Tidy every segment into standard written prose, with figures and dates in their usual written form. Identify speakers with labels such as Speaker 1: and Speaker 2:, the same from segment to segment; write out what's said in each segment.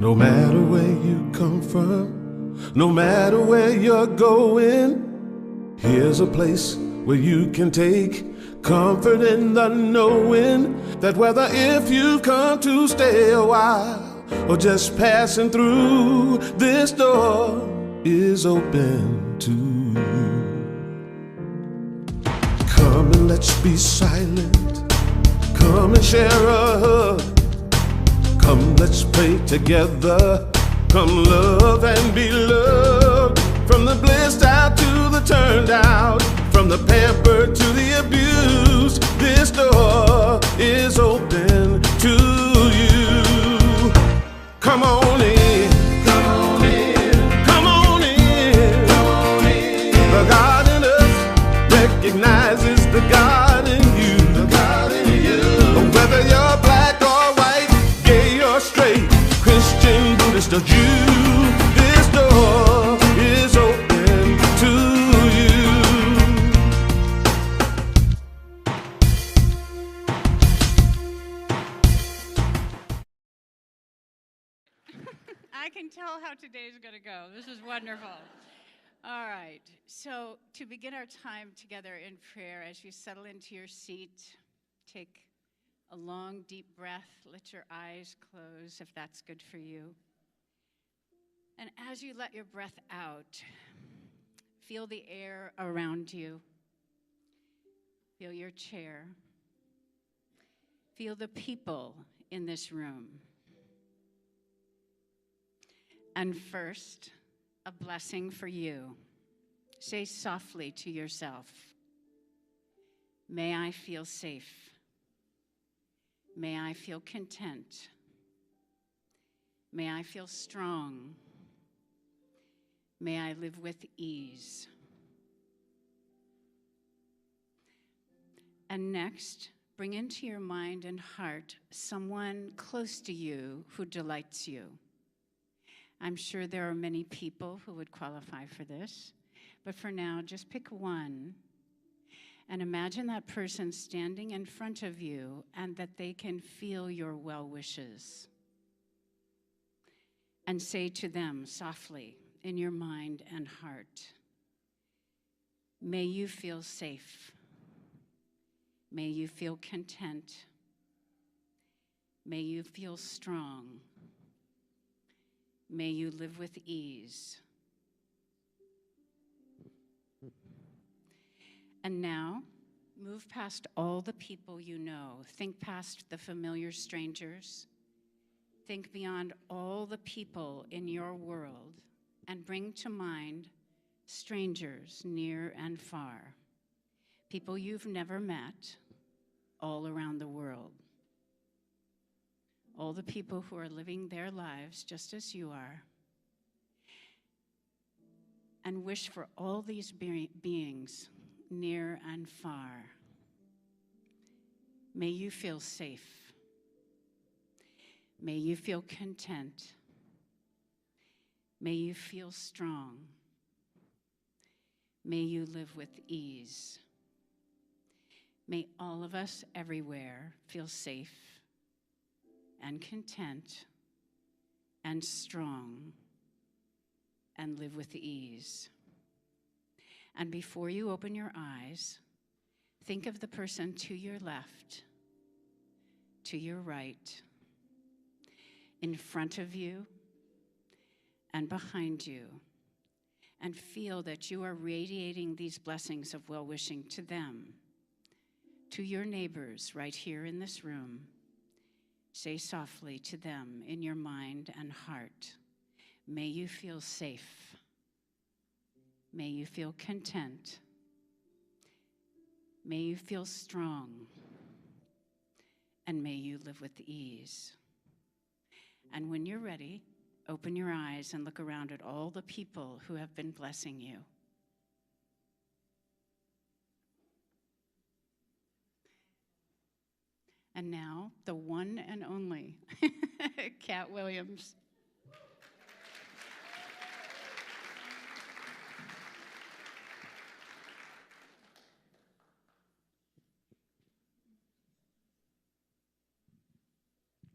Speaker 1: No matter where you come from, no matter where you're going, here's a place where you can take comfort in the knowing that whether if you've come to stay a while or just passing through, this door is open to you. Come and let's be silent. Come and share a hug. Come, let's pray together. Come, love and be loved. From the blissed out to the turned out, from the pampered to the abused, this door is open to you. Come on in. Come on in. Come on in. Come on in. The God in us recognizes the God in you. The God in you. Whether you're black or white, gay or straight, Christian, Buddhist or Jew, this door is open to you.
Speaker 2: I can tell how today's going to go. This is wonderful. All right. So to begin our time together in prayer, as you settle into your seat, take a long, deep breath. Let your eyes close if that's good for you. And as you let your breath out, feel the air around you. Feel your chair. Feel the people in this room. And first, a blessing for you. Say softly to yourself, may I feel safe. May I feel content. May I feel strong. May I live with ease. And next, bring into your mind and heart someone close to you who delights you. I'm sure there are many people who would qualify for this, but for now, just pick one and imagine that person standing in front of you and that they can feel your well wishes. And say to them softly in your mind and heart, may you feel safe. May you feel content. May you feel strong. May you live with ease. And now, move past all the people you know. Think past the familiar strangers. Think beyond all the people in your world and bring to mind strangers near and far. People you've never met all around the world. All the people who are living their lives just as you are. And wish for all these beings near and far. May you feel safe. May you feel content. May you feel strong. May you live with ease. May all of us everywhere feel safe and content and strong and live with ease. And before you open your eyes, think of the person to your left, to your right, in front of you and behind you, and feel that you are radiating these blessings of well-wishing to them, to your neighbors right here in this room. Say softly to them in your mind and heart, may you feel safe. May you feel content. May you feel strong. And may you live with ease. And when you're ready, open your eyes and look around at all the people who have been blessing you. And now, the one and only Cat Williams.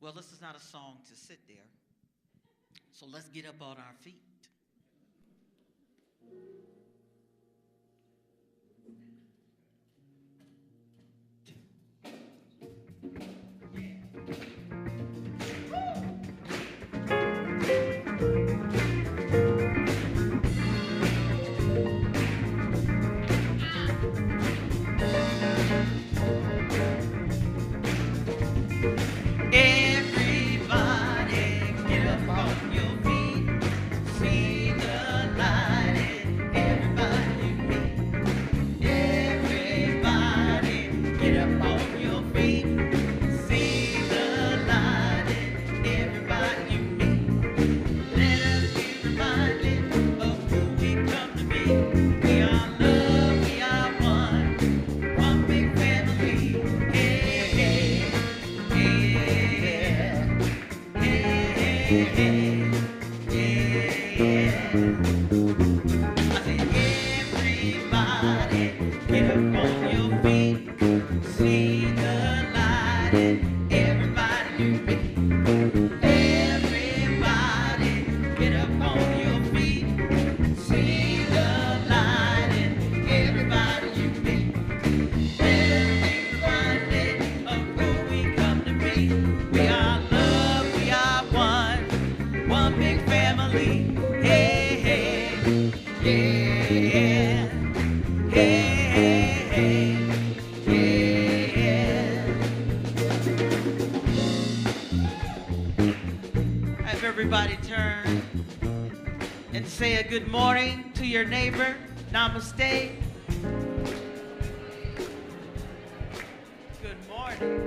Speaker 3: Well, this is not a song to sit there. So let's get up on our feet. Everybody turn and say a good morning to your neighbor. Namaste. Good morning.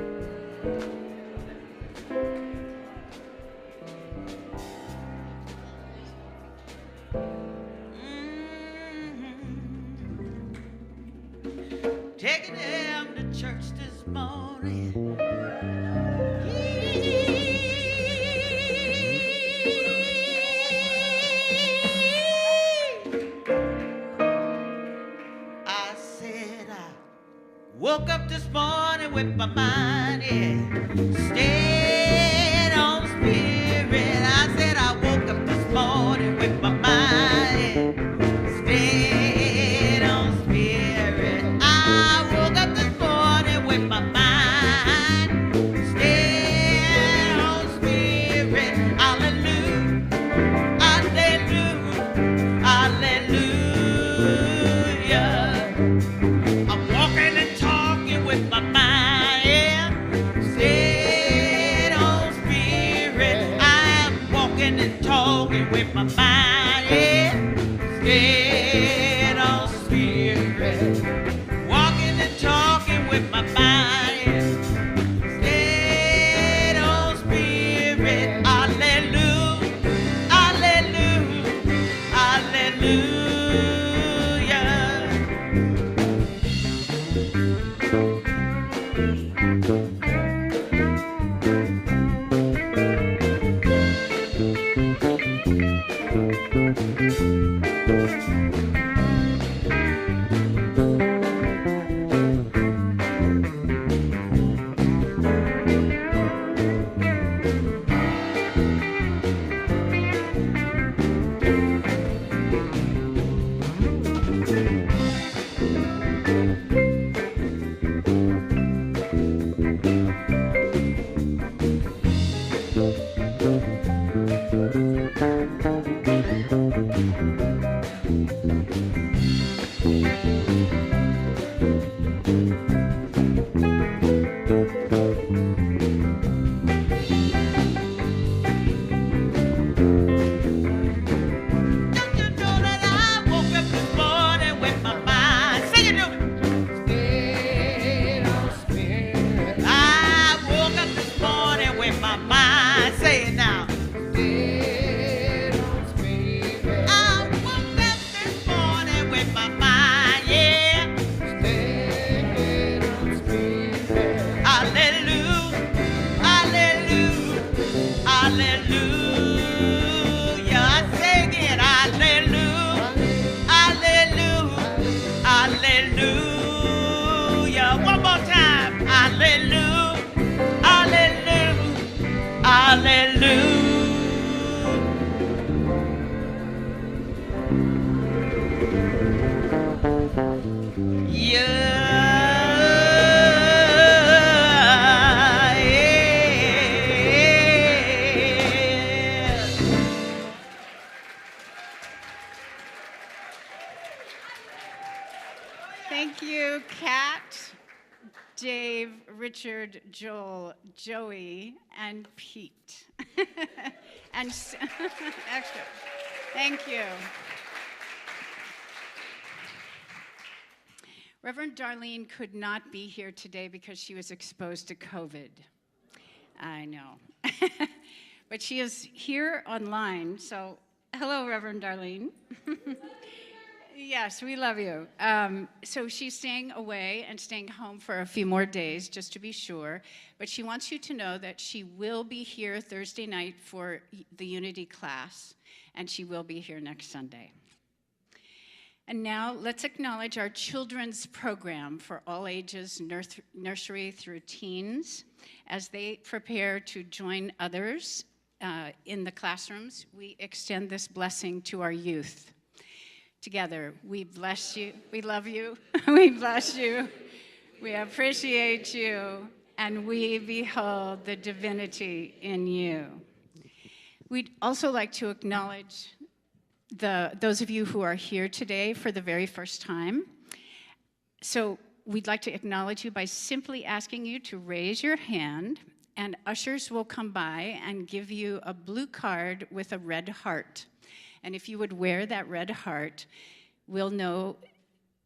Speaker 3: Taking them to church this morning. Woke up this morning with my mind, stayed on spirit. I said I woke up this morning with my mind, stayed on spirit. I woke up this morning with my mind, stayed on spirit. Hallelujah, hallelujah, hallelujah. I'm walking and talking with my mind, stayed on spirit. I am walking and talking with my mind, stayed on spirit. Walking and talking with my mind, stayed on spirit. Hallelujah, hallelujah, hallelujah.
Speaker 2: Richard, Joel, Joey, and Pete. And extra. Thank you. Reverend Darlene could not be here today because she was exposed to COVID. I know. But she is here online, so hello, Reverend Darlene. Yes, we love you. So she's staying away and staying home for a few more days, just to be sure. But she wants you to know that she will be here Thursday night for the Unity class, and she will be here next Sunday. And now let's acknowledge our children's program for all ages, nursery through teens. As they prepare to join others in the classrooms, we extend this blessing to our youth. Together, we bless you, we love you, we bless you, we appreciate you, and we behold the divinity in you. We'd also like to acknowledge those of you who are here today for the very first time. So we'd like to acknowledge you by simply asking you to raise your hand, and ushers will come by and give you a blue card with a red heart. And if you would wear that red heart, we'll know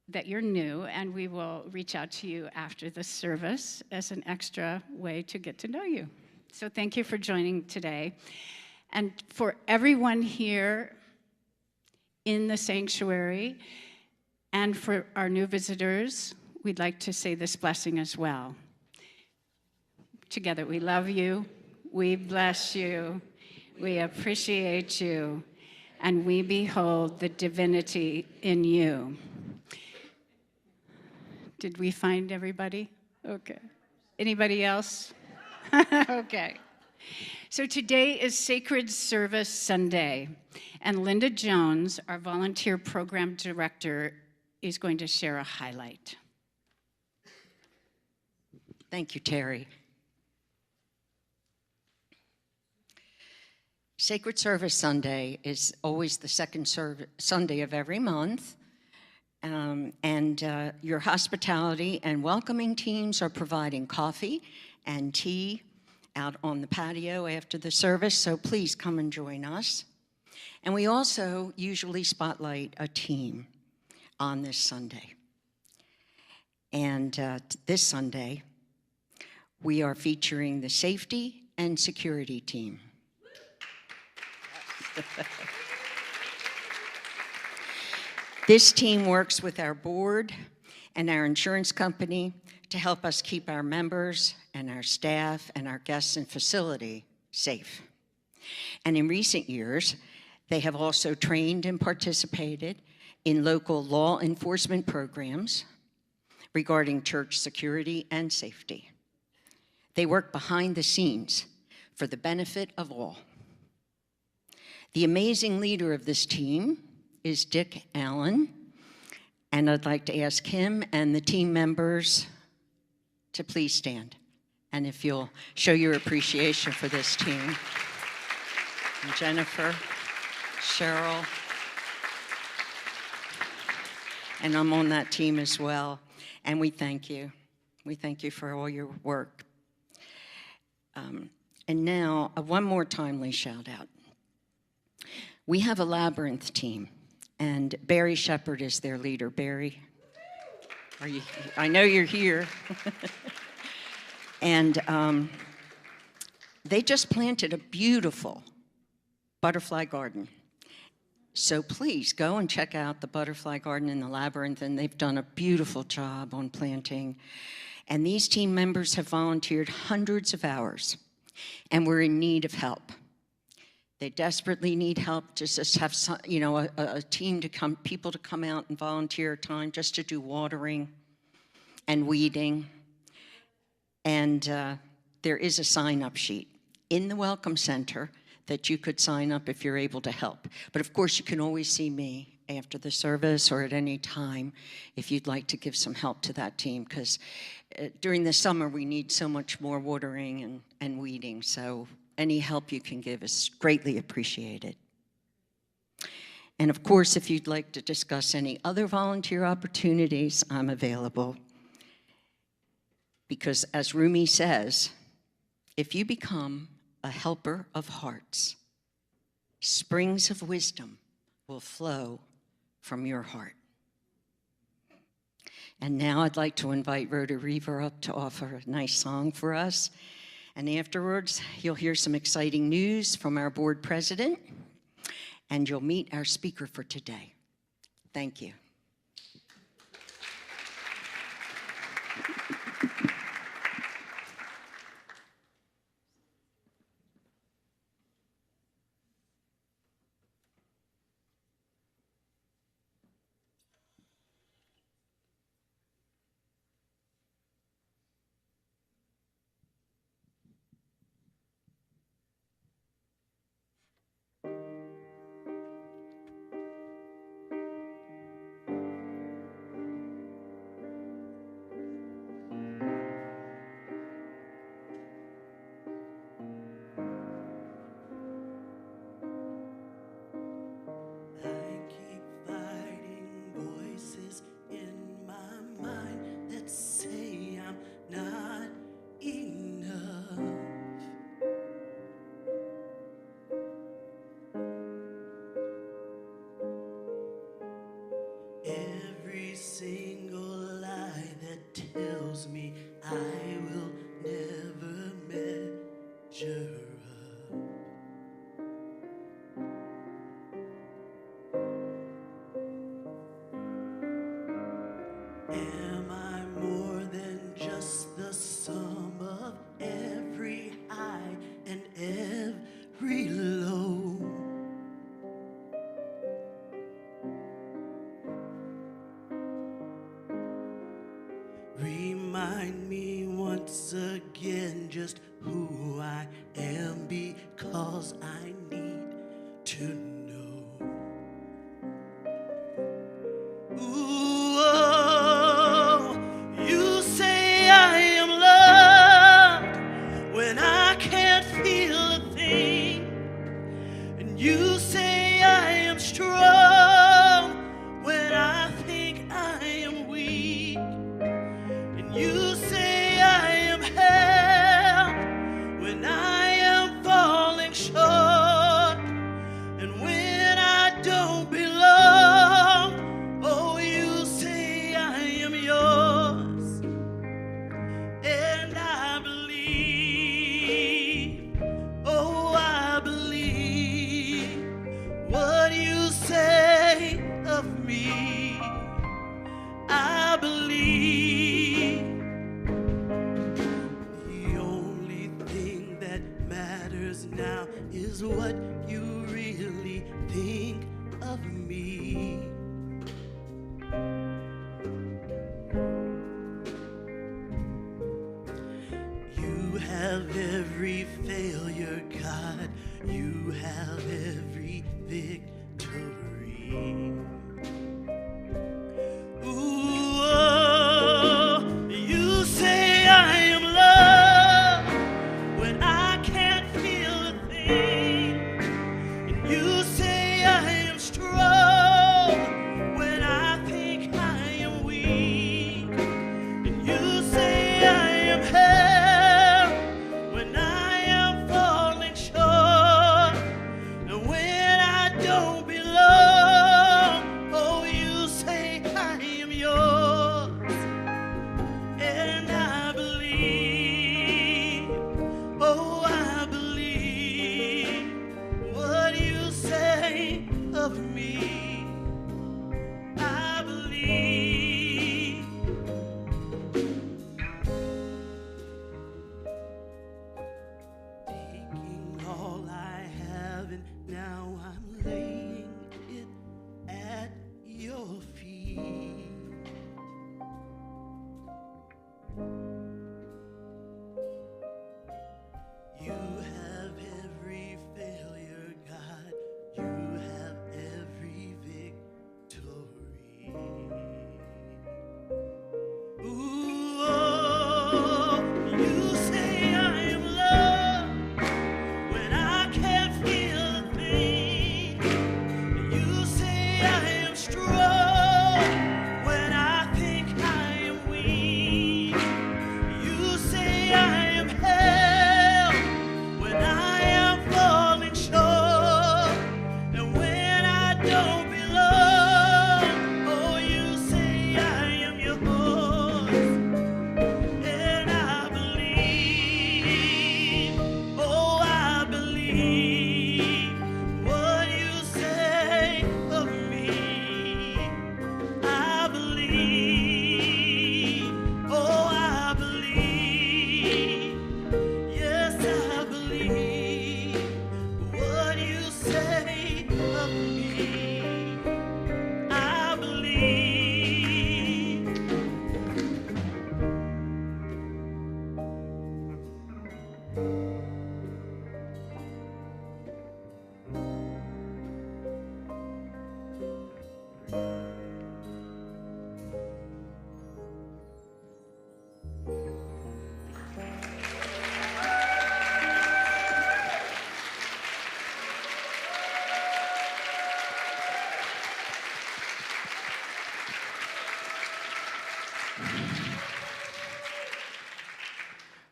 Speaker 2: that you're new, and we will reach out to you after the service as an extra way to get to know you. So thank you for joining today. And for everyone here in the sanctuary, and for our new visitors, we'd like to say this blessing as well. Together, we love you, we bless you, we appreciate you, and we behold the divinity in you. Did we find everybody? Okay. Anybody else? Okay. So today is Sacred Service Sunday, and Linda Jones, our volunteer program director, is going to share a highlight.
Speaker 4: Thank you, Terry. Sacred Service Sunday is always the second Sunday of every month, and your hospitality and welcoming teams are providing coffee and tea out on the patio after the service, so please come and join us. And we also usually spotlight a team on this Sunday. And this Sunday, we are featuring the safety and security team. This team works with our board and our insurance company to help us keep our members and our staff and our guests and facility safe. And in recent years, they have also trained and participated in local law enforcement programs regarding church security and safety. They work behind the scenes for the benefit of all. The amazing leader of this team is Dick Allen, and I'd like to ask him and the team members to please stand. And if you'll show your appreciation for this team. And Jennifer, Cheryl, and I'm on that team as well. And we thank you. We thank you for all your work. And now, one more timely shout out. We have a Labyrinth team, and Barry Shepard is their leader. Barry, I know you're here. And they just planted a beautiful butterfly garden. So please go and check out the butterfly garden in the Labyrinth, and they've done a beautiful job on planting. And these team members have volunteered hundreds of hours, and we're in need of help. They desperately need help to just have some, a team to come, people to come out and volunteer time just to do watering and weeding. And there is a sign-up sheet in the Welcome Center that you could sign up if you're able to help. But of course, you can always see me after the service or at any time if you'd like to give some help to that team, because during the summer, we need so much more watering and weeding. So any help you can give is greatly appreciated. And of course, if you'd like to discuss any other volunteer opportunities, I'm available. Because as Rumi says, if you become a helper of hearts, springs of wisdom will flow from your heart. And now I'd like to invite Rhoda Weaver up to offer a nice song for us. And afterwards, you'll hear some exciting news from our board president, and you'll meet our speaker for today. Thank you.
Speaker 5: Remind me once again just who I am, because I need to know. Ooh, oh, you say I am loved when I can't feel a thing, and you say I am strong when I think I am weak. You say I am held when I am falling short, and when I don't belong, oh, you say I am yours, and I believe, oh, I believe what you say of me. I believe. Now is what you really think of me. You have every failure, God. You have every victory. Ooh, oh, you say I am loved when I can't feel a thing, and you say I am strong when I think I am weak, and you say I am held when I am falling short, and when I don't belong, oh, you say I am yours, and I believe, oh, I believe what you say of me. I believe. Taking all I have and now I'm laying it at your feet. You have every failure, God. You have every victory. Ooh, oh, you say I am loved when I can't feel a thing,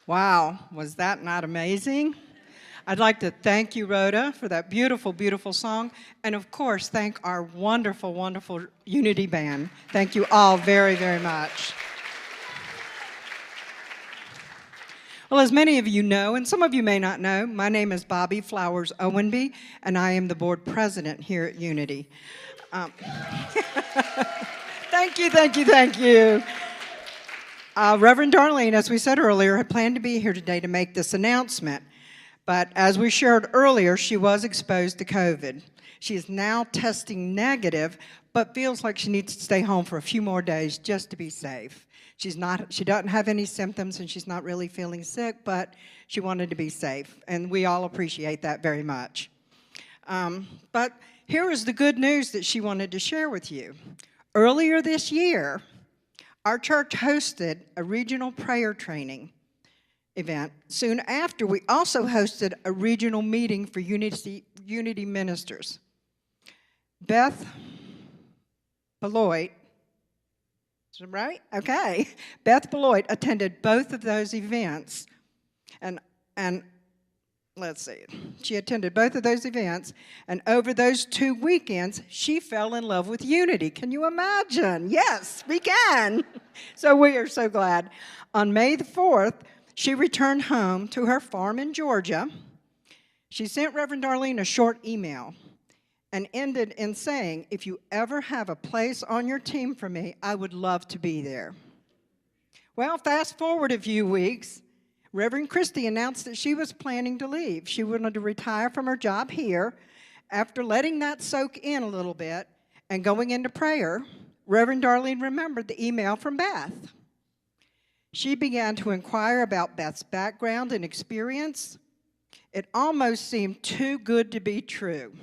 Speaker 6: Wow, was that not amazing? I'd like to thank you, Rhoda, for that beautiful, beautiful song. And of course, thank our wonderful, wonderful Unity Band. Thank you all very, very much. Well, as many of you know, and some of you may not know, my name is Bobby Flowers Owenby, and I am the board president here at Unity. Thank you, thank you, thank you. Reverend Darlene, as we said earlier, had planned to be here today to make this announcement. But as we shared earlier, she was exposed to COVID. She is now testing negative, but feels like she needs to stay home for a few more days just to be safe. She doesn't have any symptoms, and she's not really feeling sick, but she wanted to be safe, and we all appreciate that very much. But here is the good news that she wanted to share with you. Earlier this year, our church hosted a regional prayer training event. Soon after, we also hosted a regional meeting for Unity ministers. Beth Boilott, is that right? Okay. Beth Boilott attended both of those events, and let's see, she attended both of those events, and over those 2 weekends, she fell in love with Unity. Can you imagine? Yes, we can. So we are so glad. On May the 4th, she returned home to her farm in Georgia. She sent Reverend Darlene a short email and ended in saying, "If you ever have a place on your team for me, I would love to be there." Well, fast forward a few weeks, Reverend Christie announced that she was planning to leave. She wanted to retire from her job here. After letting that soak in a little bit and going into prayer, Reverend Darlene remembered the email from Beth. She began to inquire about Beth's background and experience. It almost seemed too good to be true.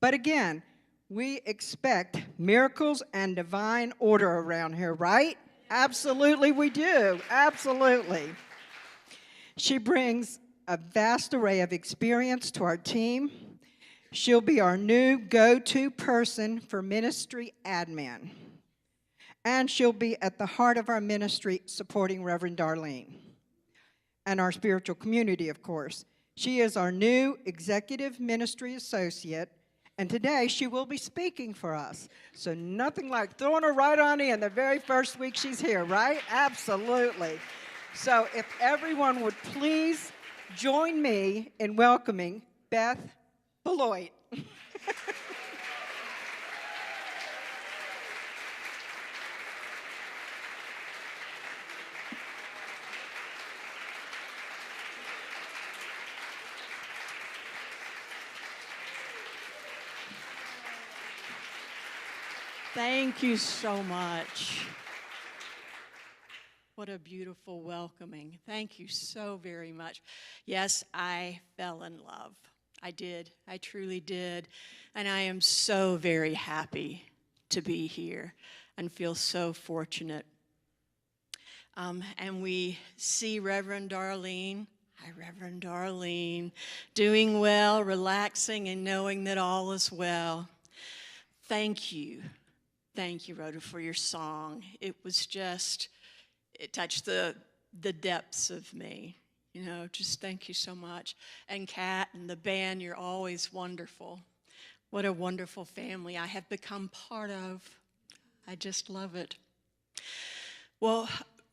Speaker 6: But again, we expect miracles and divine order around here, right? Absolutely we do. Absolutely. She brings a vast array of experience to our team. She'll be our new go-to person for ministry admin. And she'll be at the heart of our ministry supporting Reverend Darlene and our spiritual community, of course. She is our new executive ministry associate, and today she will be speaking for us. So nothing like throwing her right on in the very first week she's here, right? Absolutely. So if everyone would please join me in welcoming Beth Boilott.
Speaker 7: Thank you so much. What a beautiful welcoming. Thank you so very much. Yes, I fell in love. I did. I truly did. And I am so very happy to be here and feel so fortunate. And we see Reverend Darlene. Hi, Reverend Darlene. Doing well, relaxing, and knowing that all is well. Thank you. Thank you, Rhoda, for your song. It was just, it touched the depths of me. You know, just thank you so much. And Kat and the band, you're always wonderful. What a wonderful family I have become part of. I just love it. Well,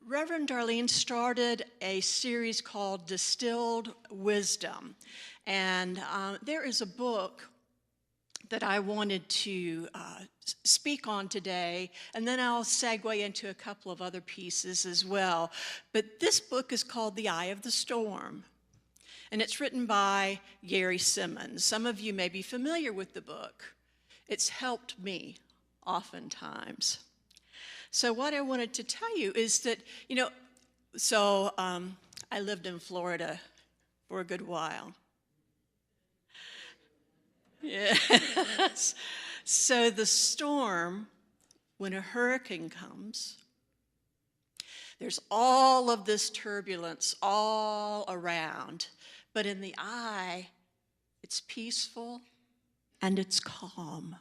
Speaker 7: Reverend Darlene started a series called Distilled Wisdom. And there is a book that I wanted to speak on today, and then I'll segue into a couple of other pieces as well. But this book is called The Eye of the Storm, and it's written by Gary Simmons. Some of you may be familiar with the book. It's helped me oftentimes. So what I wanted to tell you is that, you know, I lived in Florida for a good while. Yes. So the storm, when a hurricane comes, there's all of this turbulence all around. But in the eye, it's peaceful and it's calm.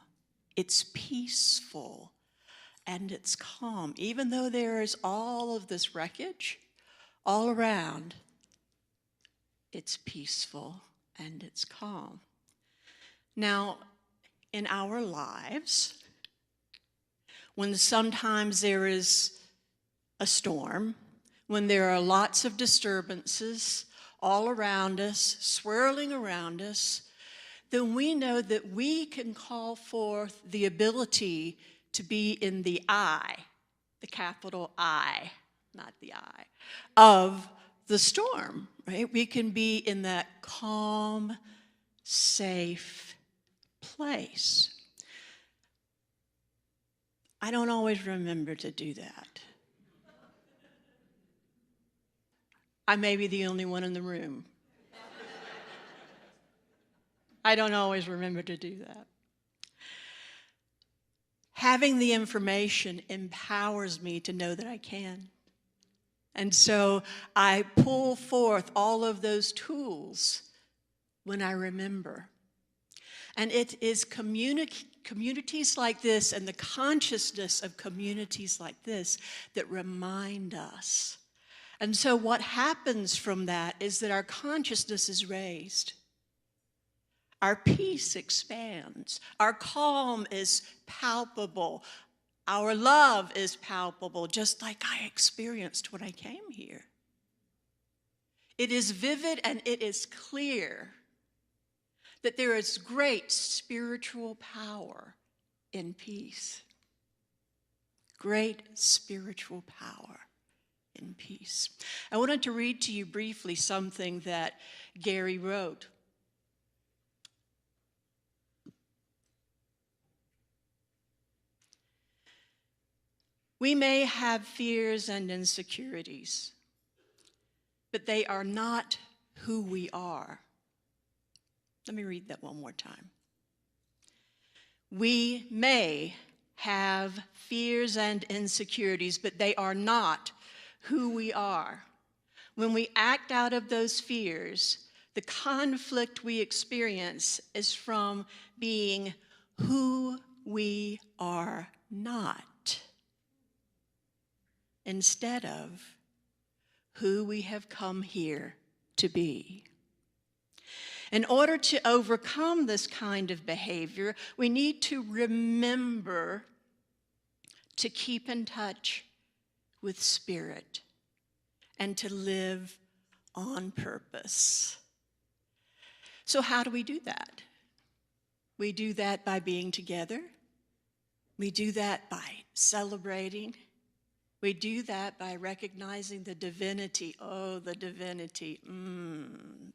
Speaker 7: It's peaceful and it's calm. Even though there is all of this wreckage all around, it's peaceful, and it's calm. Now, in our lives, when sometimes there is a storm, when there are lots of disturbances all around us, swirling around us, then we know that we can call forth the ability to be in the I, the capital I, not the I, of the storm, right? We can be in that calm, safe place. I don't always remember to do that. I may be the only one in the room. I don't always remember to do that. Having the information empowers me to know that I can. And so I pull forth all of those tools when I remember. And it is communities like this and the consciousness of communities like this that remind us. And so what happens from that is that our consciousness is raised. Our peace expands. Our calm is palpable. Our love is palpable, just like I experienced when I came here. It is vivid and it is clear that there is great spiritual power in peace. Great spiritual power in peace. I wanted to read to you briefly something that Gary wrote. We may have fears and insecurities, but they are not who we are. Let me read that one more time. We may have fears and insecurities, but they are not who we are. When we act out of those fears, the conflict we experience is from being who we are not, instead of who we have come here to be. In order to overcome this kind of behavior, we need to remember to keep in touch with spirit and to live on purpose. So how do we do that? We do that by being together. We do that by celebrating. We do that by recognizing the divinity. Oh, the divinity.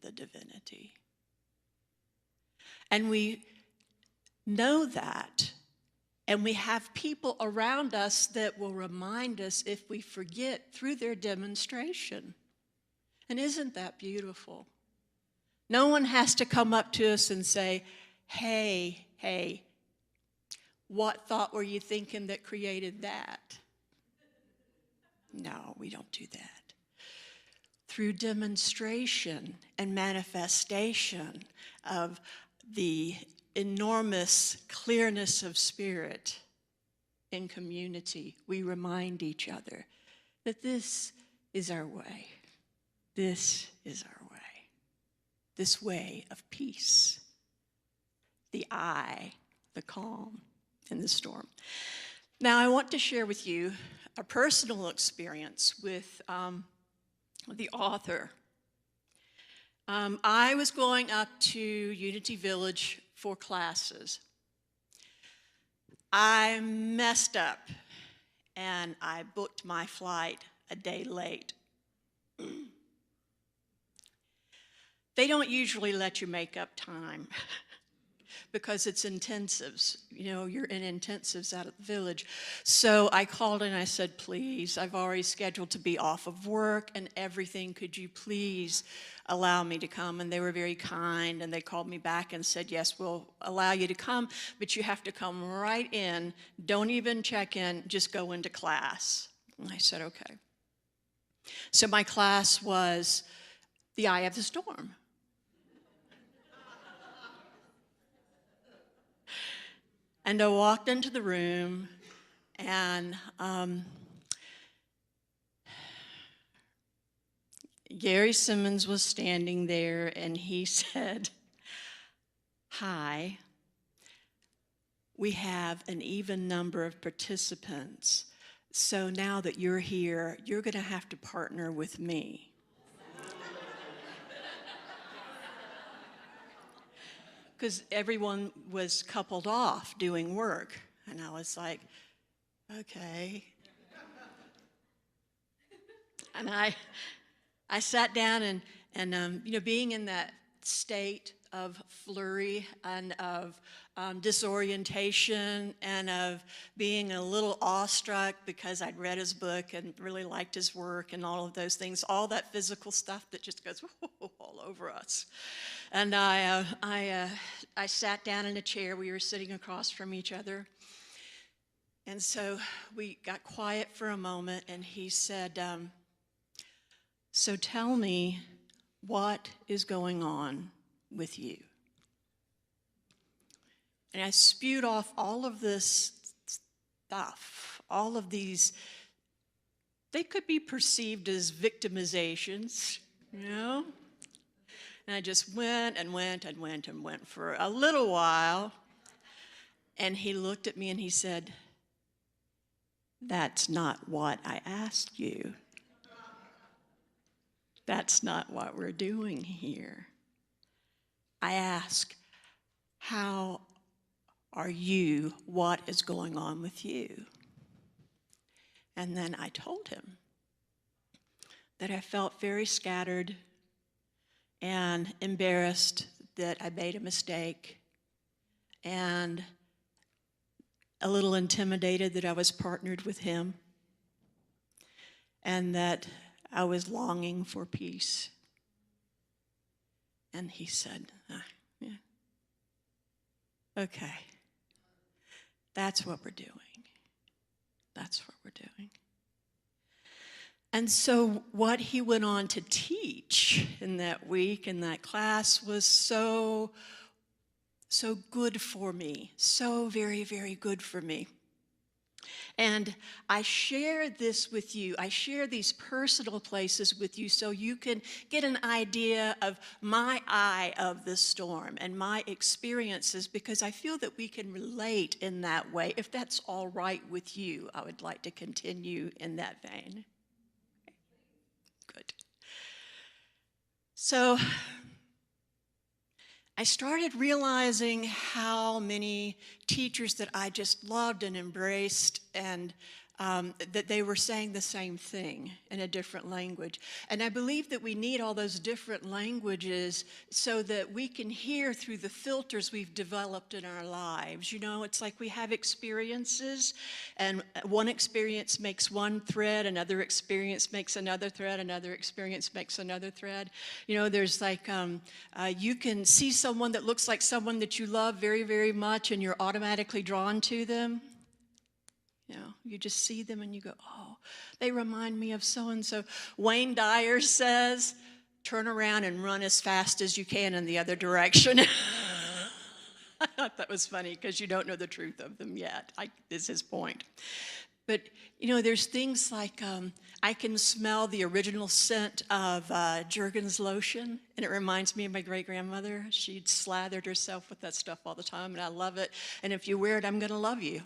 Speaker 7: The divinity. And we know that. And we have people around us that will remind us if we forget through their demonstration. And isn't that beautiful? No one has to come up to us and say, hey, what thought were you thinking that created that? No, we don't do that. Through demonstration and manifestation of the enormous clearness of spirit in community, we remind each other that this is our way. This is our way. This way of peace. The I, the calm in the storm. Now, I want to share with you a personal experience with the author. I was going up to Unity Village for classes. I messed up and I booked my flight a day late. They don't usually let you make up time because it's intensives. You know, you're in intensives out at the village. So I called and I said, please, I've already scheduled to be off of work and everything. Could you please allow me to come? And they were very kind, and they called me back and said, yes, we'll allow you to come, but you have to come right in. Don't even check in, just go into class. And I said, okay. So my class was the eye of the storm. And I walked into the room, and Gary Simmons was standing there, and he said, "Hi, we have an even number of participants. So now that you're here, you're going to have to partner with me." Because everyone was coupled off doing work. And I was like, okay. And I sat down and being in that state of flurry and of disorientation and of being a little awestruck because I'd read his book and really liked his work and all of those things, all that physical stuff that just goes all over us. And I sat down in a chair. We were sitting across from each other. And so we got quiet for a moment, and he said, "So tell me, what is going on with you?" And I spewed off all of this stuff, all of these, they could be perceived as victimizations, you know? And I just went and went and went and went for a little while. And he looked at me and he said, "That's not what I asked you. That's not what we're doing here. I ask, how are you? What is going on with you?" And then I told him that I felt very scattered and embarrassed that I made a mistake and a little intimidated that I was partnered with him and that I was longing for peace. And he said, yeah, okay, that's what we're doing. That's what we're doing. And so what he went on to teach in that week, in that class, was so good for me, so very, very good for me. And I share this with you. I share these personal places with you so you can get an idea of my eye of the storm and my experiences, because I feel that we can relate in that way. If that's all right with you, I would like to continue in that vein. Good. So I started realizing how many teachers that I just loved and embraced, and that they were saying the same thing in a different language. And I believe that we need all those different languages so that we can hear through the filters we've developed in our lives. You know, it's like we have experiences, and one experience makes one thread, another experience makes another thread, another experience makes another thread. You know, there's like, you can see someone that looks like someone that you love very, very much, and you're automatically drawn to them. You know, you just see them and you go, oh, they remind me of so-and-so. Wayne Dyer says, turn around and run as fast as you can in the other direction. I thought that was funny because you don't know the truth of them yet, is his point. But, you know, there's things like I can smell the original scent of Jergens lotion, and it reminds me of my great-grandmother. She'd slathered herself with that stuff all the time, and I love it. And if you wear it, I'm going to love you.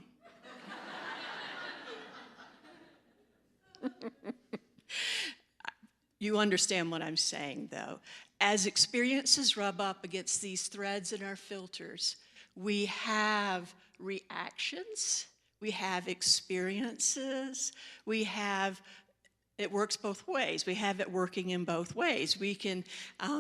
Speaker 7: You understand what I'm saying, though. As experiences rub up against these threads in our filters, we have reactions, we have experiences, it works both ways. We have it working in both ways. We can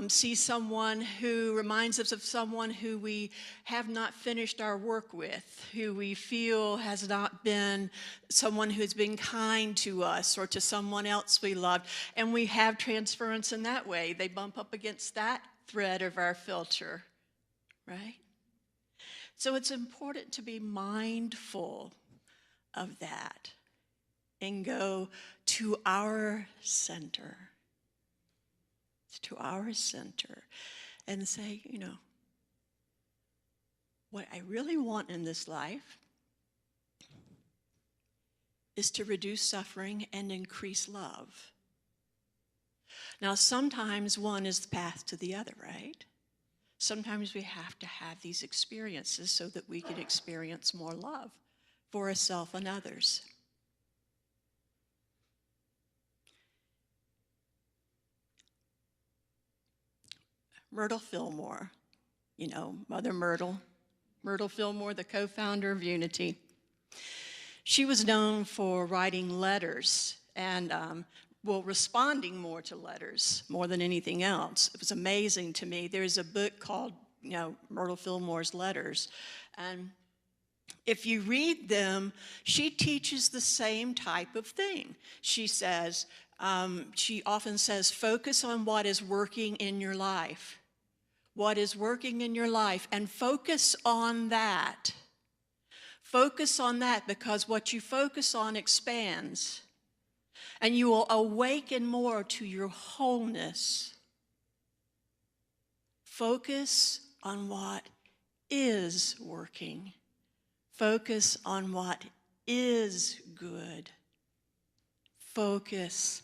Speaker 7: see someone who reminds us of someone who we have not finished our work with, who we feel has not been someone who's been kind to us or to someone else we loved. And we have transference in that way. They bump up against that thread of our filter, right? So it's important to be mindful of that and go to our center, and say, you know, what I really want in this life is to reduce suffering and increase love. Now, sometimes one is the path to the other, right? Sometimes we have to have these experiences so that we can experience more love for ourselves and others. Myrtle Fillmore, you know, Mother Myrtle Fillmore, the co-founder of Unity. She was known for writing letters and, responding more to letters more than anything else. It was amazing to me. There's a book called, Myrtle Fillmore's Letters. And if you read them, she teaches the same type of thing. She says, she often says, focus on what is working in your life. What is working in your life, and focus on that. Focus on that, because what you focus on expands, and you will awaken more to your wholeness. Focus on what is working. Focus on what is good. Focus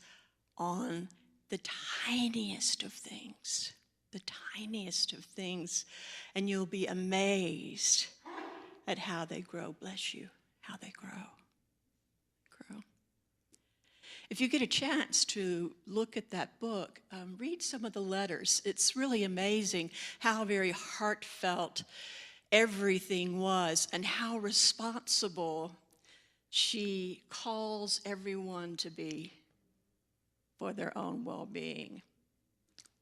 Speaker 7: on the tiniest of things. The tiniest of things, and you'll be amazed at how they grow. Bless you, how they grow. If you get a chance to look at that book, read some of the letters. It's really amazing how very heartfelt everything was and how responsible she calls everyone to be for their own well-being.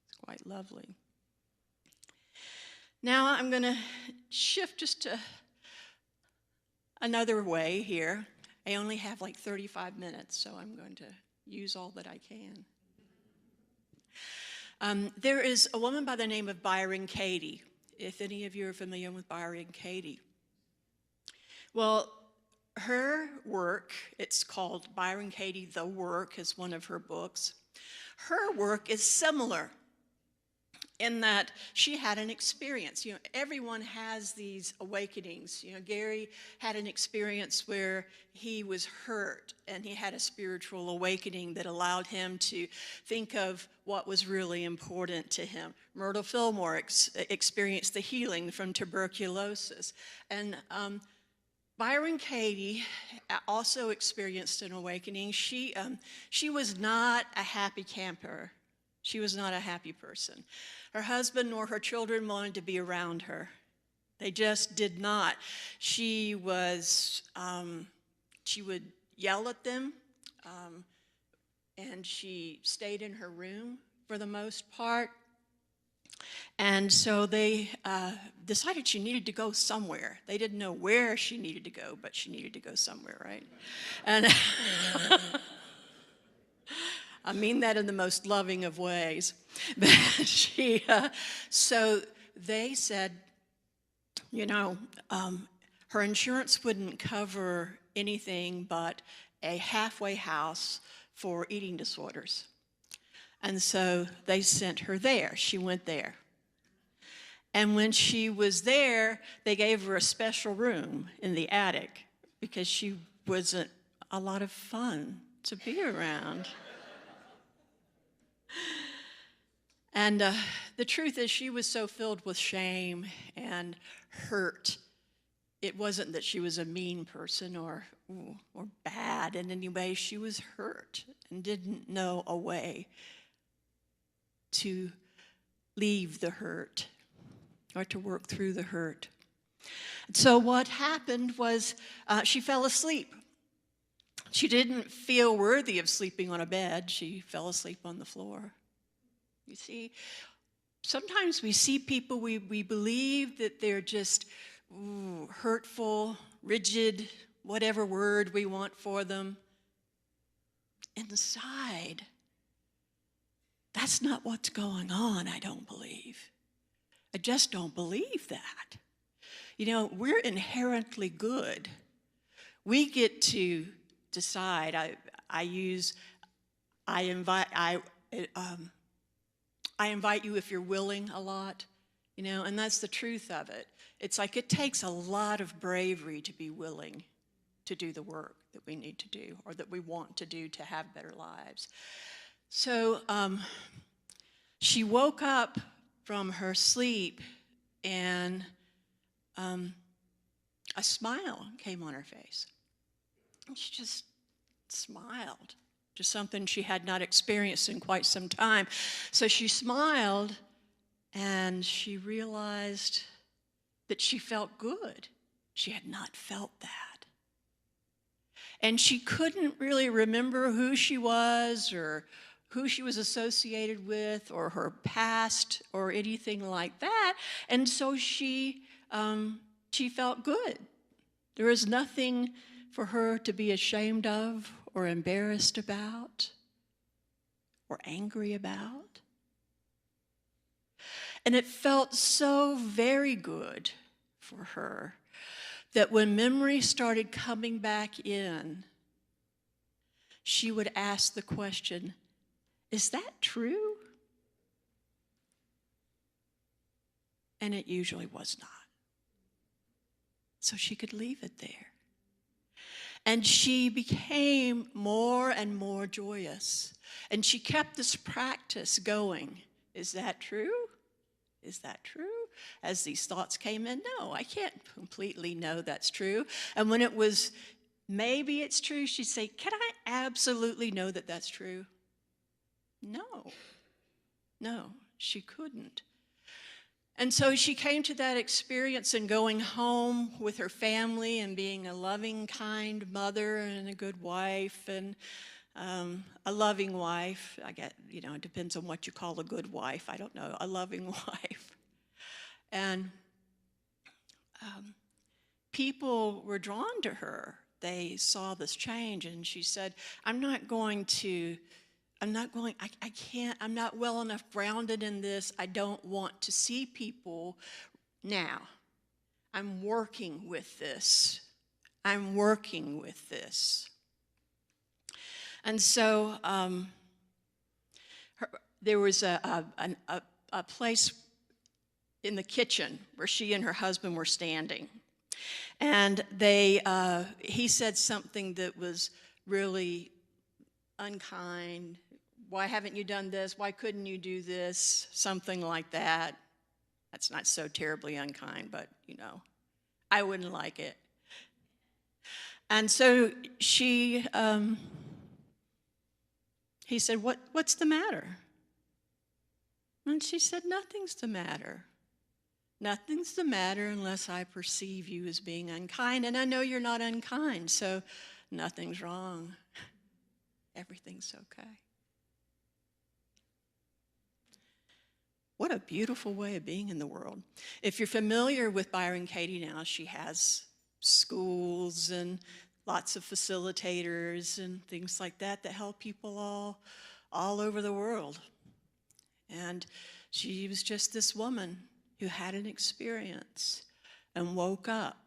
Speaker 7: It's quite lovely. Now I'm going to shift just to another way here. I only have like 35 minutes, so I'm going to use all that I can. There is a woman by the name of Byron Katie, if any of you are familiar with Byron Katie. Well, her work, it's called Byron Katie, The Work, is one of her books. Her work is similar in that she had an experience. Everyone has these awakenings. Gary had an experience where he was hurt, and he had a spiritual awakening that allowed him to think of what was really important to him. Myrtle Fillmore experienced the healing from tuberculosis. And Byron Katie also experienced an awakening. She was not a happy camper. She was not a happy person. Her husband nor her children wanted to be around her. They just did not. She would yell at them, and she stayed in her room for the most part. And so they decided she needed to go somewhere. They didn't know where she needed to go, but she needed to go somewhere, right? And I mean that in the most loving of ways. But so they said, her insurance wouldn't cover anything but a halfway house for eating disorders. And so they sent her there. She went there. And when she was there, they gave her a special room in the attic because she wasn't a lot of fun to be around. And the truth is, she was so filled with shame and hurt. It wasn't that she was a mean person or bad in any way. She was hurt and didn't know a way to leave the hurt or to work through the hurt. So what happened was she fell asleep. She didn't feel worthy of sleeping on a bed. She fell asleep on the floor. You see, sometimes we see people, we believe that they're just hurtful, rigid, whatever word we want for them. Inside, that's not what's going on, I don't believe. I just don't believe that. We're inherently good. We get to decide. I invite you if you're willing a lot, and that's the truth of it. It's like it takes a lot of bravery to be willing to do the work that we need to do or that we want to do to have better lives. So she woke up from her sleep, and a smile came on her face. She just smiled, just something she had not experienced in quite some time. So she smiled, and she realized that she felt good. She had not felt that. And she couldn't really remember who she was or who she was associated with or her past or anything like that. And so she felt good. There was nothing for her to be ashamed of or embarrassed about or angry about. And it felt so very good for her that when memory started coming back in, she would ask the question, is that true? And it usually was not. So she could leave it there. And she became more and more joyous. And she kept this practice going. Is that true? Is that true? As these thoughts came in, no, I can't completely know that's true. And when it was, maybe it's true, she'd say, can I absolutely know that that's true? No, she couldn't. And so she came to that experience in going home with her family and being a loving, kind mother and a good wife and a loving wife. I get, it depends on what you call a good wife. I don't know, a loving wife. And people were drawn to her. They saw this change, and she said, I'm not well enough grounded in this. I don't want to see people now. I'm working with this. And so there was a place in the kitchen where she and her husband were standing. And he said something that was really unkind. Why haven't you done this? Why couldn't you do this? Something like that. That's not so terribly unkind, but, I wouldn't like it. And so he said, what's the matter? And she said, nothing's the matter. Nothing's the matter unless I perceive you as being unkind. And I know you're not unkind, so nothing's wrong. Everything's okay. What a beautiful way of being in the world. If you're familiar with Byron Katie now, she has schools and lots of facilitators and things like that help people all over the world. And she was just this woman who had an experience and woke up.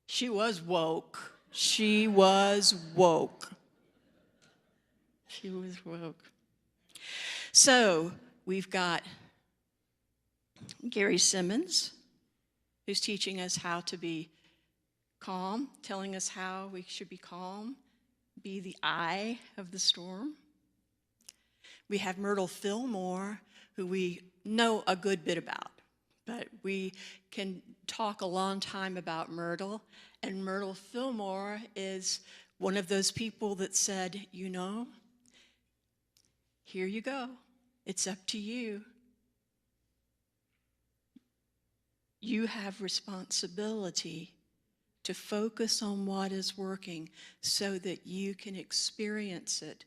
Speaker 7: She was woke. She was woke. So we've got Gary Simmons, who's teaching us how to be calm, telling us how we should be calm, be the eye of the storm. We have Myrtle Fillmore, who we know a good bit about, but we can talk a long time about Myrtle. And Myrtle Fillmore is one of those people that said, here you go. It's up to you. You have responsibility to focus on what is working so that you can experience it.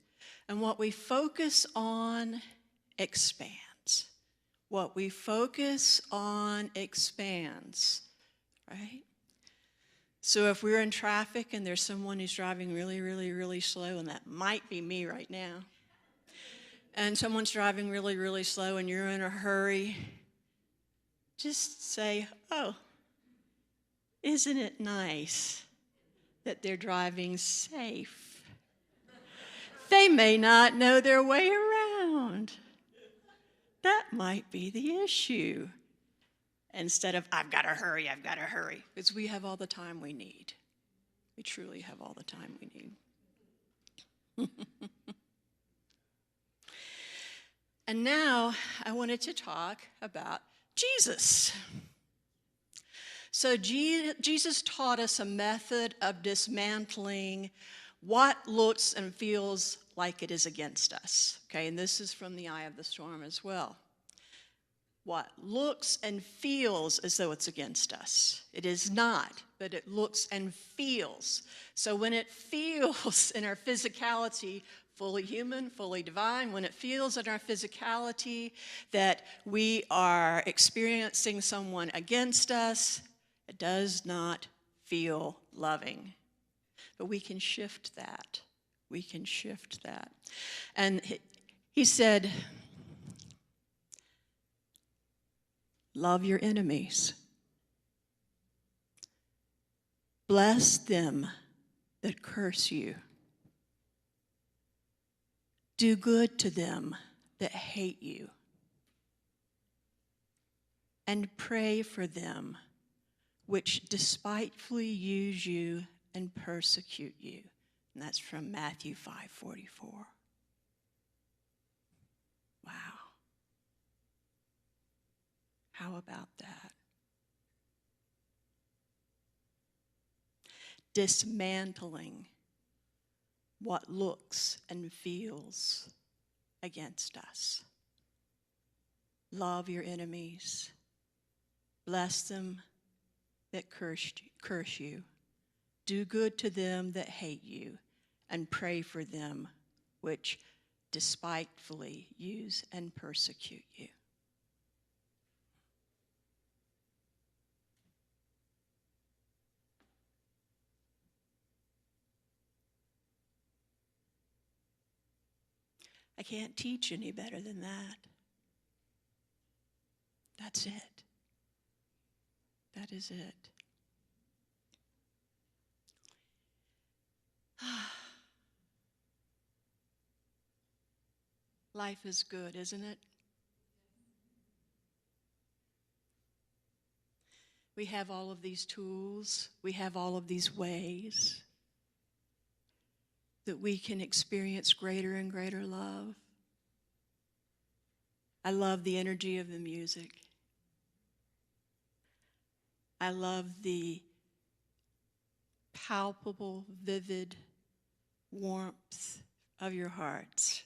Speaker 7: And what we focus on expands. What we focus on expands, right? So if we're in traffic and there's someone who's driving really, really, really slow, and that might be me right now, and someone's driving really, really slow and you're in a hurry, just say, oh, isn't it nice that they're driving safe? They may not know their way around. That might be the issue. Instead of, I've got to hurry, because we have all the time we need. We truly have all the time we need. And now I wanted to talk about Jesus. So Jesus taught us a method of dismantling what looks and feels like it is against us. Okay, and this is from the Eye of the Storm as well. What looks and feels as though it's against us. It is not, but it looks and feels. So when it feels in our physicality, fully human, fully divine, when it feels in our physicality that we are experiencing someone against us, it does not feel loving. But we can shift that. We can shift that. And he said, love your enemies. Bless them that curse you. Do good to them that hate you. And pray for them which despitefully use you and persecute you. And that's from Matthew 5:44. Wow. How about that? Dismantling what looks and feels against us. Love your enemies. Bless them that curse you. Do good to them that hate you, and pray for them which despitefully use and persecute you. I can't teach any better than that. That's it. That is it. Life is good, isn't it? We have all of these tools. We have all of these ways that we can experience greater and greater love. I love the energy of the music. I love the palpable, vivid warmth of your hearts.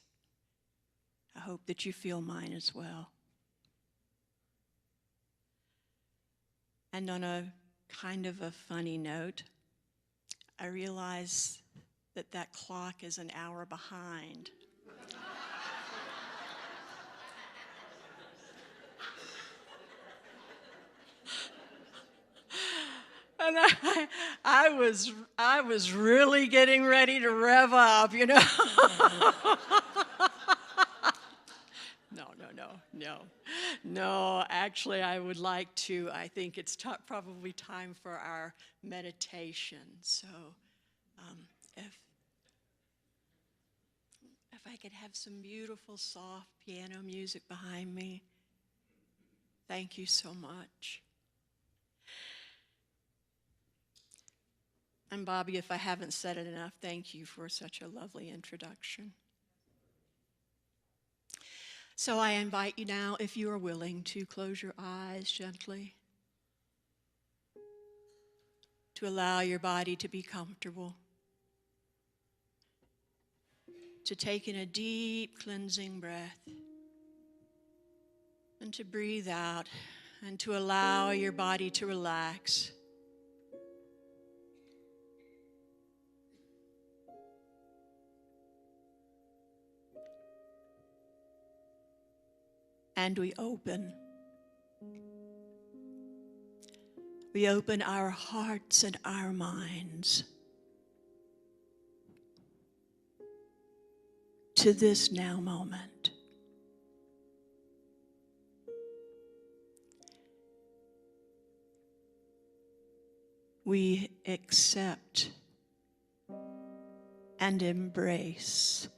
Speaker 7: I hope that you feel mine as well. And on a kind of a funny note, I realize that that clock is an hour behind. And I was really getting ready to rev up, you know. No, actually I would like to, I think it's probably time for our meditation. So if I could have some beautiful soft piano music behind me. Thank you so much. And Bobby, if I haven't said it enough, thank you for such a lovely introduction. So I invite you now, if you are willing, to close your eyes gently, to allow your body to be comfortable, to take in a deep cleansing breath, and to breathe out, and to allow your body to relax. And we open. We open our hearts and our minds to this now moment. We accept and embrace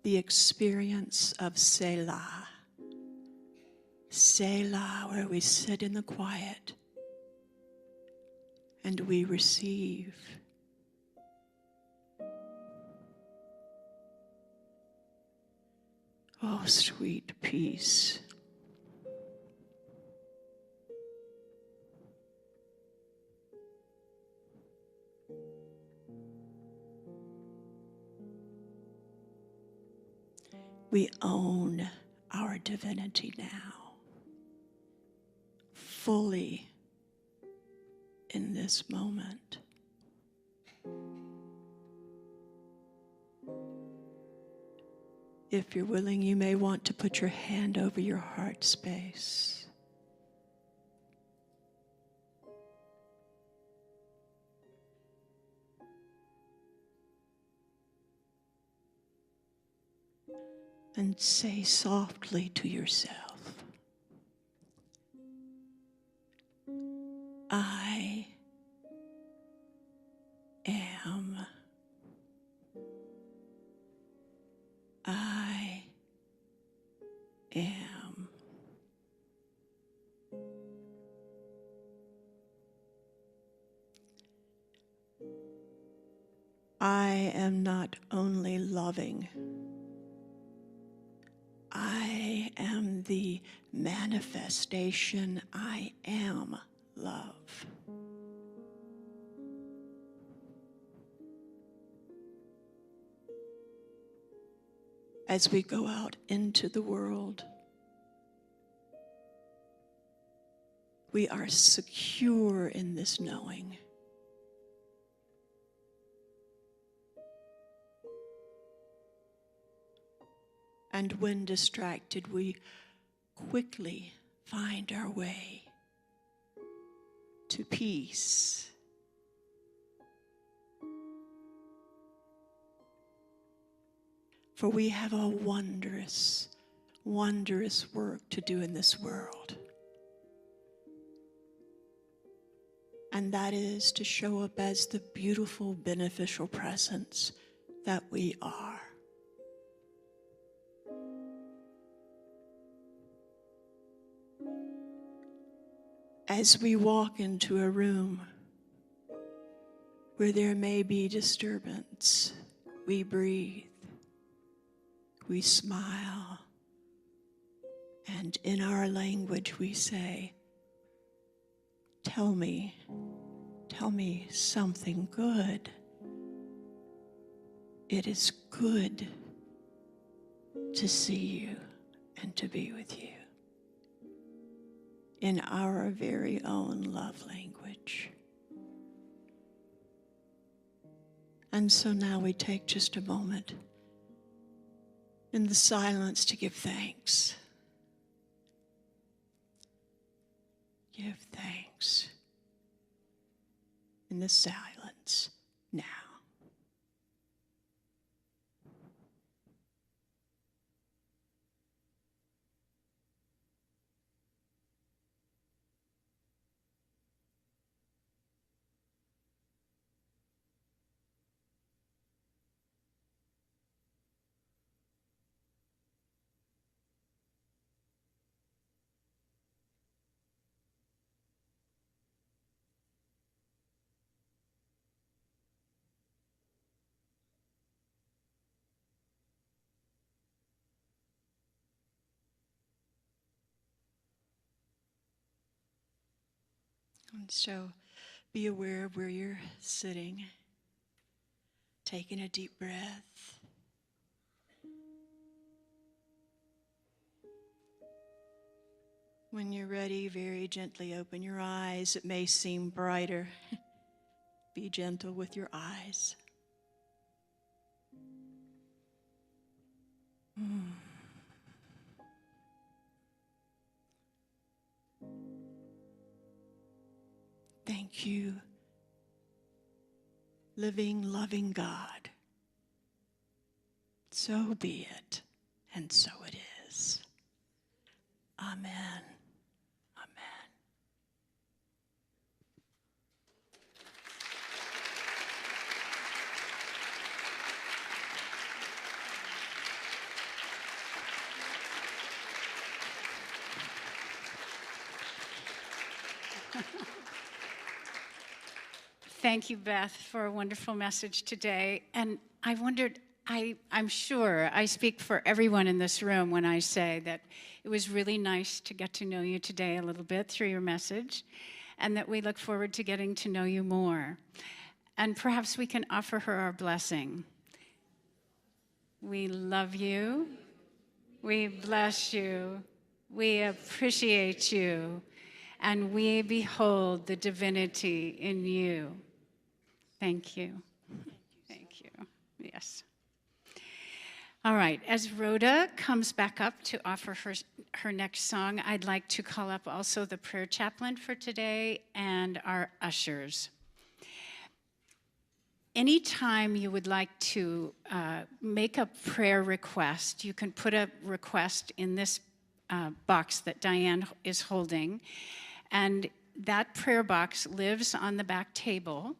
Speaker 7: the experience of Selah. Selah, where we sit in the quiet and we receive Oh, sweet peace. We own our divinity now, fully in this moment. If you're willing, you may want to put your hand over your heart space. And say softly to yourself, I am. I am. I am not only loving, I am the manifestation. I am love. As we go out into the world, we are secure in this knowing. And when distracted, we quickly find our way to peace. For we have a wondrous, wondrous work to do in this world. And that is to show up as the beautiful, beneficial presence that we are. As we walk into a room where there may be disturbance, we breathe, we smile, and in our language we say, tell me something good. It is good to see you and to be with you. In our very own love language. And so now we take just a moment in the silence to give thanks. Give thanks in the silence now. And so be aware of where you're sitting, taking a deep breath. When you're ready, very gently open your eyes. It may seem brighter. Be gentle with your eyes. Thank you, living, loving God. So be it, and so it is. Amen. Amen.
Speaker 2: Thank you, Beth, for a wonderful message today. And I wondered, I'm sure I speak for everyone in this room when I say that it was really nice to get to know you today a little bit through your message, and that we look forward to getting to know you more. And perhaps we can offer her our blessing. We love you. We bless you. We appreciate you. And we behold the divinity in you. Thank you. Thank you. Yes. All right, as Rhoda comes back up to offer her next song, I'd like to call up also the prayer chaplain for today and our ushers. Anytime you would like to make a prayer request, you can put a request in this box that Diane is holding, and that prayer box lives on the back table.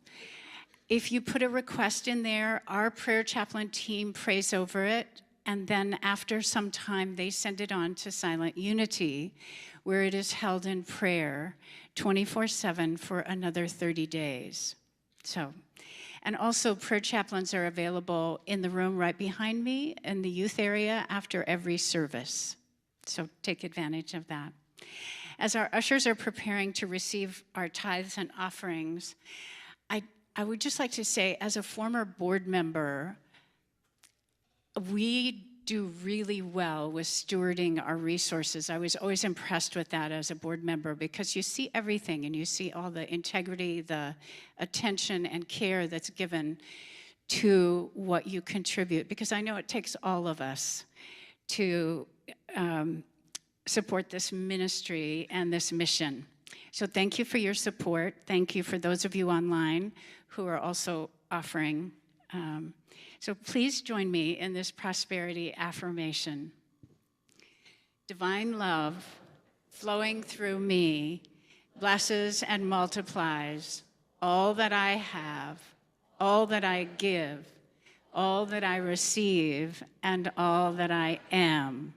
Speaker 2: If you put a request in there, our prayer chaplain team prays over it, and then after some time, they send it on to Silent Unity, where it is held in prayer 24/7 for another 30 days. And also prayer chaplains are available in the room right behind me in the youth area after every service. So take advantage of that. As our ushers are preparing to receive our tithes and offerings, I would just like to say, as a former board member, we do really well with stewarding our resources. I was always impressed with that as a board member, because you see everything and you see all the integrity, the attention and care that's given to what you contribute, because I know it takes all of us to support this ministry and this mission. So thank you for your support. Thank you for those of you online who are also offering. So please join me in this prosperity affirmation. Divine love flowing through me blesses and multiplies all that I have, all that I give, all that I receive, and all that I am.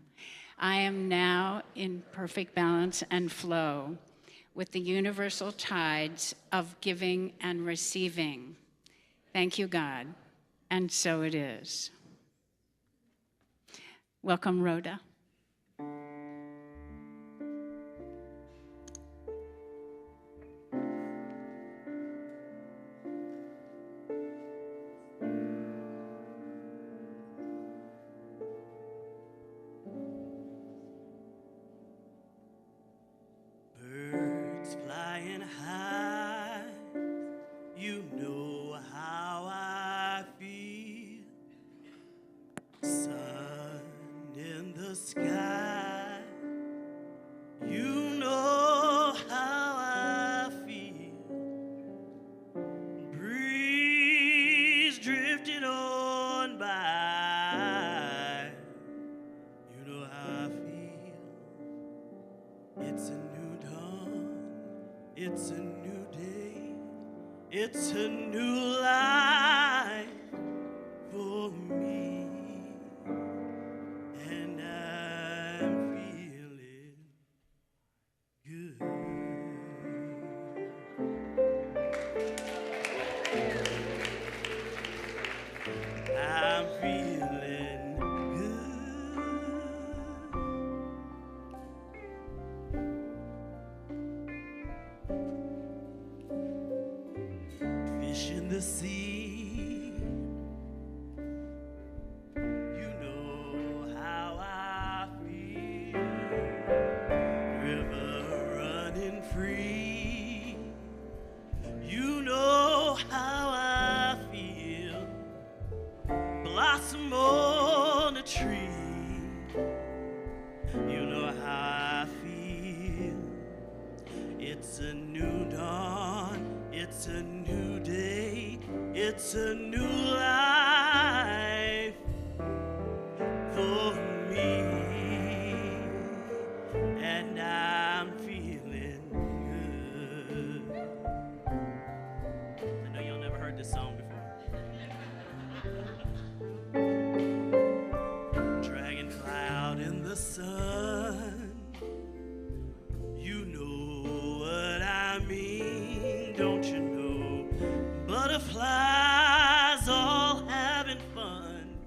Speaker 2: I am now in perfect balance and flow with the universal tides of giving and receiving. Thank you, God. And so it is. Welcome, Rhoda.
Speaker 5: Birds flying high, you know how I feel. Sun in the sky, you know how I feel. Breeze drifting on by, you know how I feel. It's a new dawn, it's a new day, it's a new life for me, and I'm feeling good. I'm feeling good. Fish in the sea, you know how I feel. River running free, you know how I feel. Blossom on a tree, you know how I feel. It's a new dawn, it's a new day, it's a new life for me, and I'm feeling good. I know y'all never heard this song before. Dragonfly out in the sun, you know what I mean, don't you know? Butterflies all having fun,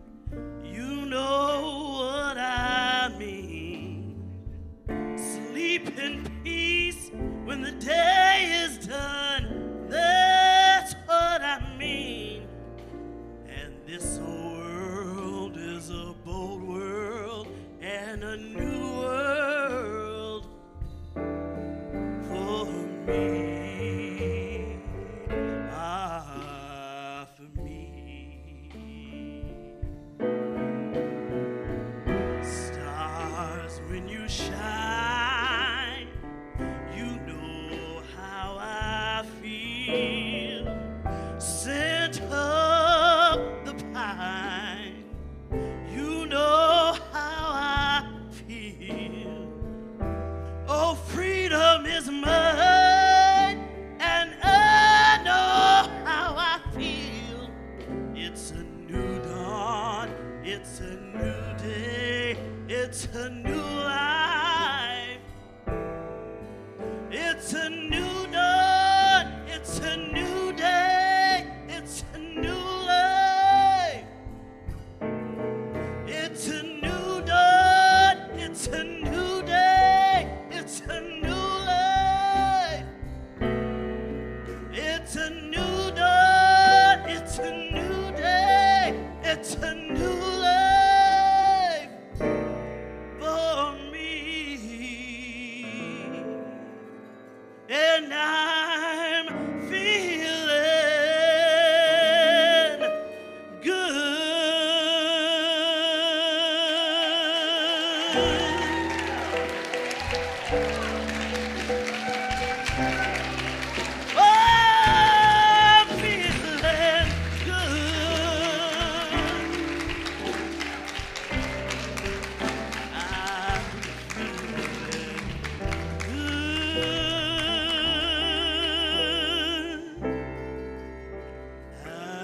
Speaker 5: peace when the day is done. That's what I mean. And this world is a bold world and a new world for me. Ah, for me. Stars, when you shine, you know how I feel. Scent of the pine, you know how I feel. Oh, freedom is mine, and I know how I feel. It's a new dawn, it's a new day, it's a new life. It's a new dawn, it's a new day, it's a new life. It's a new dawn, it's a new day, it's a new life. It's a new dawn, it's a new day, it's a new life for me. And I'm feeling good. Oh, I'm feeling good.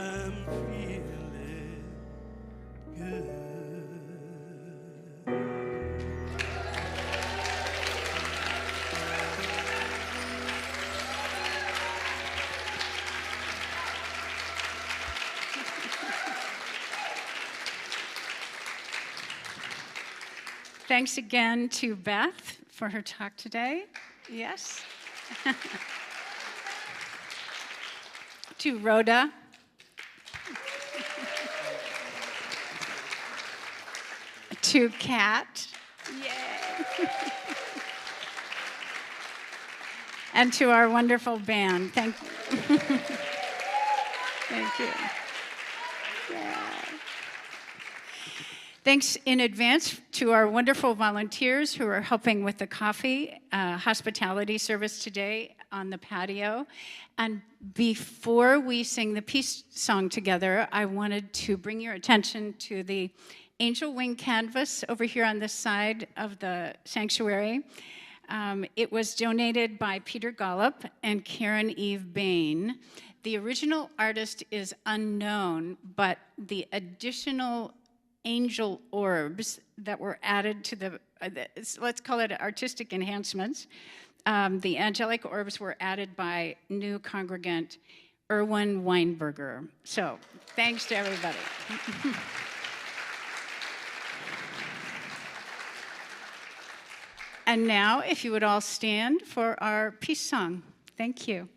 Speaker 5: I'm feeling good. I'm feeling good.
Speaker 2: Thanks again to Beth for her talk today. Yes. To Rhoda. To Kat. Yay. And to our wonderful band. Thank you. Thank you. Yeah. Thanks in advance to our wonderful volunteers who are helping with the coffee hospitality service today on the patio. And before we sing the peace song together, I wanted to bring your attention to the angel wing canvas over here on this side of the sanctuary. It was donated by Peter Gollop and Karen Eve Bain. The original artist is unknown, but the additional angel orbs that were added to the, let's call it artistic enhancements. The angelic orbs were added by new congregant Erwin Weinberger. So thanks to everybody. And now, if you would all stand for our peace song. Thank you.